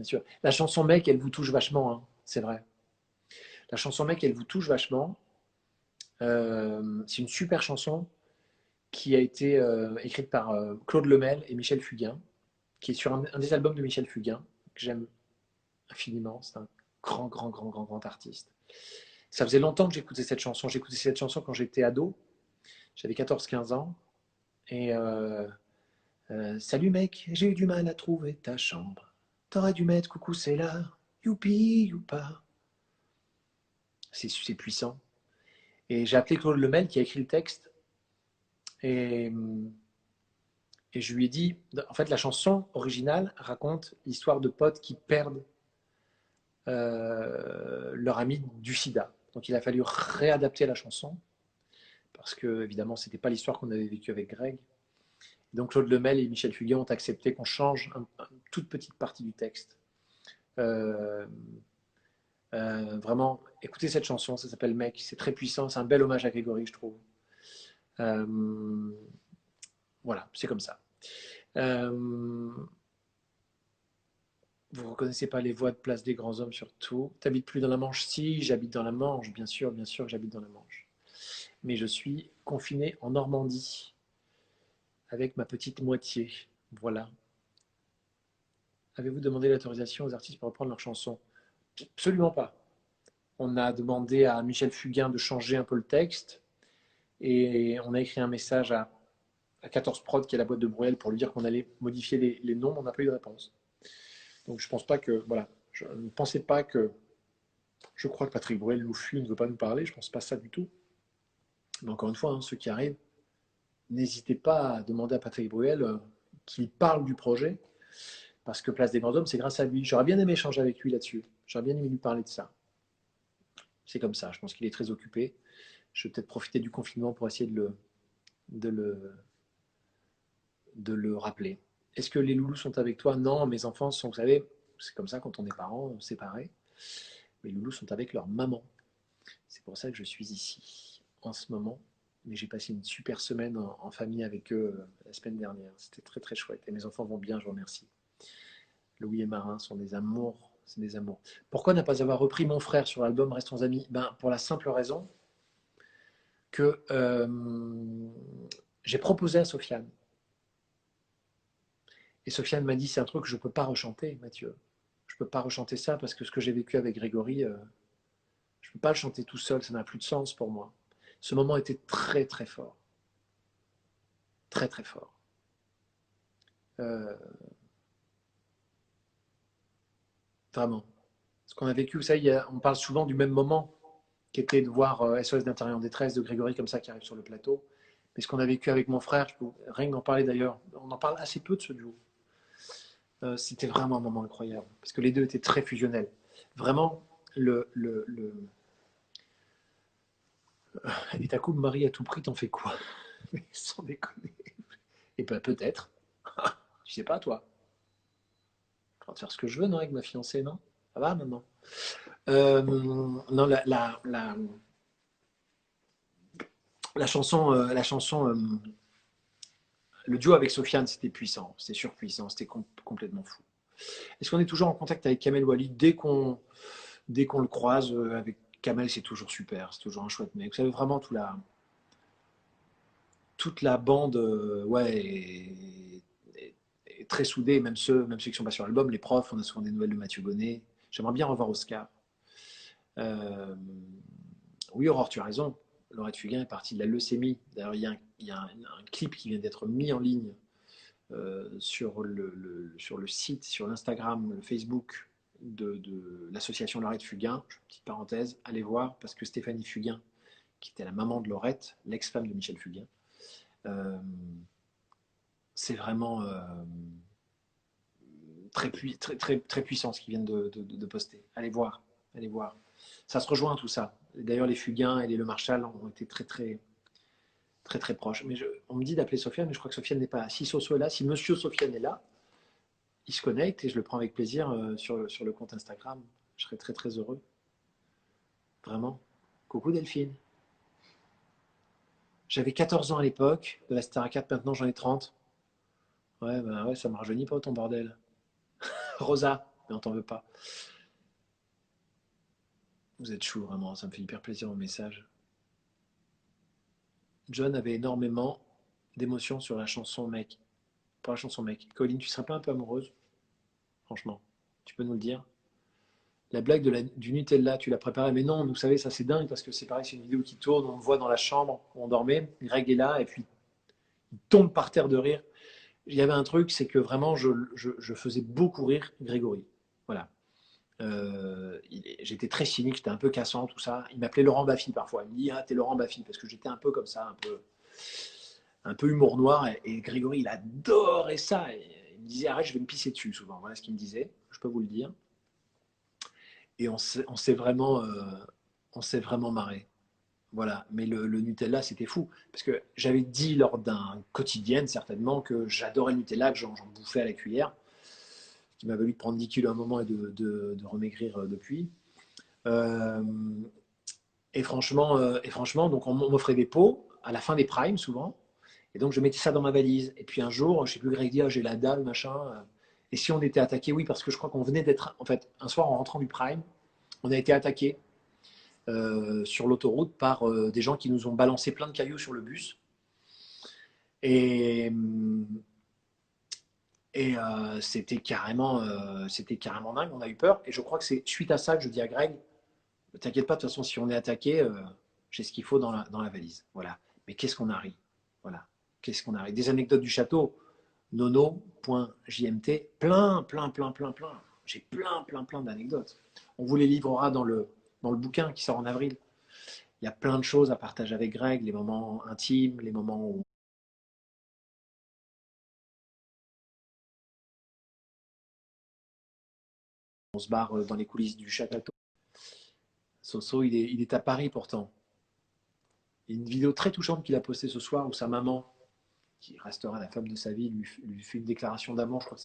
bien sûr. La chanson Mec, elle vous touche vachement, hein, c'est vrai. La chanson Mec, elle vous touche vachement. C'est une super chanson qui a été écrite par Claude Lemel et Michel Fugain, qui est sur un des albums de Michel Fugain, que j'aime infiniment. C'est un grand, grand, grand, grand, grand artiste. Ça faisait longtemps que j'écoutais cette chanson. J'écoutais cette chanson quand j'étais ado. J'avais 14-15 ans. Et salut mec, j'ai eu du mal à trouver ta chambre. T'aurais dû mettre coucou, c'est là. Youpi, youpa. C'est puissant. Et j'ai appelé Claude Lemel qui a écrit le texte. Et, et je lui ai dit, en fait, la chanson originale raconte l'histoire de potes qui perdent leur ami du sida. Donc il a fallu réadapter la chanson parce que évidemment c'était pas l'histoire qu'on avait vécue avec Greg. Donc Claude Lemel et Michel Fugain ont accepté qu'on change une toute petite partie du texte. Euh, Vraiment, écoutez cette chanson, ça s'appelle Mec, c'est très puissant, c'est un bel hommage à Grégory, je trouve. Euh, voilà, c'est comme ça. Euh, Vous reconnaissez pas les voix de Place des Grands Hommes surtout. T'habites plus dans la Manche? Si, j'habite dans la Manche, bien sûr que j'habite dans la Manche. Mais je suis confiné en Normandie avec ma petite moitié. Voilà. Avez-vous demandé l'autorisation aux artistes pour reprendre leurs chansons? Absolument pas. On a demandé à Michel Fugain de changer un peu le texte et on a écrit un message à 14 Prod, qui est la boîte de Bruel, pour lui dire qu'on allait modifier les noms, mais on n'a pas eu de réponse. Donc je pense pas que, voilà, je ne pensais pas que, je crois que Patrick Bruel nous fuit, ne veut pas nous parler, je pense pas ça du tout. Mais encore une fois, hein, ceux qui arrivent, n'hésitez pas à demander à Patrick Bruel qu'il parle du projet, parce que Place des Grands Hommes, c'est grâce à lui. J'aurais bien aimé échanger avec lui là-dessus. J'aurais bien aimé lui parler de ça. C'est comme ça, je pense qu'il est très occupé. Je vais peut-être profiter du confinement pour essayer de le, de le rappeler. Est-ce que les loulous sont avec toi? Non, mes enfants sont, vous savez, c'est comme ça quand on est parents séparés. Mes loulous sont avec leur maman. C'est pour ça que je suis ici en ce moment. Mais j'ai passé une super semaine en famille avec eux la semaine dernière. C'était très très chouette. Et mes enfants vont bien, je vous remercie. Louis et Marin sont des amours. C'est des amours. Pourquoi ne pas avoir repris mon frère sur l'album Restons amis? Ben, pour la simple raison que j'ai proposé à Sofiane. Et Sofiane m'a dit, c'est un truc que je ne peux pas rechanter, Mathieu. Je ne peux pas rechanter ça parce que ce que j'ai vécu avec Grégory, je ne peux pas le chanter tout seul, ça n'a plus de sens pour moi. Ce moment était très très fort. Très très fort. Euh, Vraiment. Ce qu'on a vécu, vous savez, on parle souvent du même moment qui était de voir SOS d'intérieur en détresse de Grégory comme ça qui arrive sur le plateau. Mais ce qu'on a vécu avec mon frère, je peux rien d'en parler d'ailleurs, on en parle assez peu de ce duo. C'était vraiment un moment incroyable parce que les deux étaient très fusionnels. Vraiment, et ta coupe Marie à tout prix, t'en fais quoi? Mais sans déconner. Et ben, peut-être. Je sais pas, toi. Je vais faire ce que je veux, non, avec ma fiancée, non? Ça va maintenant? Non, la chanson, le duo avec Sofiane, c'était puissant, c'était surpuissant, c'était complètement fou. Est-ce qu'on est toujours en contact avec Kamel Wally dès qu'on le croise avec Kamel, c'est toujours super, c'est toujours un chouette mec. Vous savez, vraiment, toute la bande ouais, est très soudée, même ceux qui sont pas sur l'album, les profs, on a souvent des nouvelles de Mathieu Gonnet. J'aimerais bien revoir Oscar. Euh, oui, Aurore, tu as raison. Laurette Fugain est partie de la leucémie. D'ailleurs, il y a un clip qui vient d'être mis en ligne sur le site, sur l'Instagram, le Facebook de l'association Laurette Fugain. Petite parenthèse, allez voir, parce que Stéphanie Fugain, qui était la maman de Laurette, l'ex-femme de Michel Fugain, euh, c'est vraiment très, très, très, très puissant ce qu'ils viennent de poster. Allez voir, allez voir. Ça se rejoint tout ça. D'ailleurs, les Fugain et les Le Marchal ont été très, très, très, très proches. Mais on me dit d'appeler Sofiane, mais je crois que Sofiane n'est pas là. Si Soso est là, si Monsieur Sofiane est là, il se connecte et je le prends avec plaisir sur le compte Instagram. Je serais très, très heureux. Vraiment. Coucou Delphine. J'avais 14 ans à l'époque de la Star 4, maintenant j'en ai 30. Ouais, bah ouais, ça me rajeunit pas ton bordel. Rosa. mais on t'en veut pas. Vous êtes chou, vraiment, ça me fait hyper plaisir vos messages. John avait énormément d'émotions sur la chanson Mec. Pour la chanson Mec. Colline, tu serais pas un peu amoureuse? Franchement, tu peux nous le dire? La blague du Nutella, tu l'as préparée, mais non, vous savez, ça c'est dingue parce que c'est pareil, c'est une vidéo qui tourne, on me voit dans la chambre où on dormait, Greg est là et puis il tombe par terre de rire. Il y avait un truc, c'est que vraiment je faisais beaucoup rire Grégory. Voilà. J'étais très cynique, j'étais un peu cassant, tout ça. Il m'appelait Laurent Baffy parfois. Il me dit ah t'es Laurent Baffy parce que j'étais un peu comme ça, un peu humour noir. Et Grégory il adorait ça. Et il me disait arrête je vais me pisser dessus souvent. Voilà ce qu'il me disait. Je peux vous le dire. Et on s'est vraiment marré. Voilà. Mais le Nutella c'était fou parce que j'avais dit lors d'un quotidien certainement que j'adorais le Nutella, que j'en bouffais à la cuillère, qui m'a valu de prendre 10 kilos à un moment et de remaigrir depuis. Euh, et franchement, donc on m'offrait des pots à la fin des primes souvent. Et donc je mettais ça dans ma valise. Et puis un jour, je sais plus, Greg dit, ah, j'ai la dalle, machin. Et si on était attaqué, oui, parce que je crois qu'on venait d'être, en fait, un soir en rentrant du prime, on a été attaqué sur l'autoroute par des gens qui nous ont balancé plein de cailloux sur le bus. Et, c'était carrément dingue. On a eu peur. Et je crois que c'est suite à ça que je dis à Greg, t'inquiète pas, de toute façon, si on est attaqué, j'ai ce qu'il faut dans la valise. Voilà. Mais qu'est-ce qu'on a ri? Voilà. Qu'est-ce qu'on a ri? Des anecdotes du château. Nono.jmt. Plein. J'ai plein d'anecdotes. On vous les livrera dans le bouquin qui sort en avril. Il y a plein de choses à partager avec Greg, les moments intimes, les moments où on se barre dans les coulisses du château. Soso, il est à Paris pourtant. Il y a une vidéo très touchante qu'il a postée ce soir où sa maman, qui restera la femme de sa vie, lui fait une déclaration d'amour, je crois que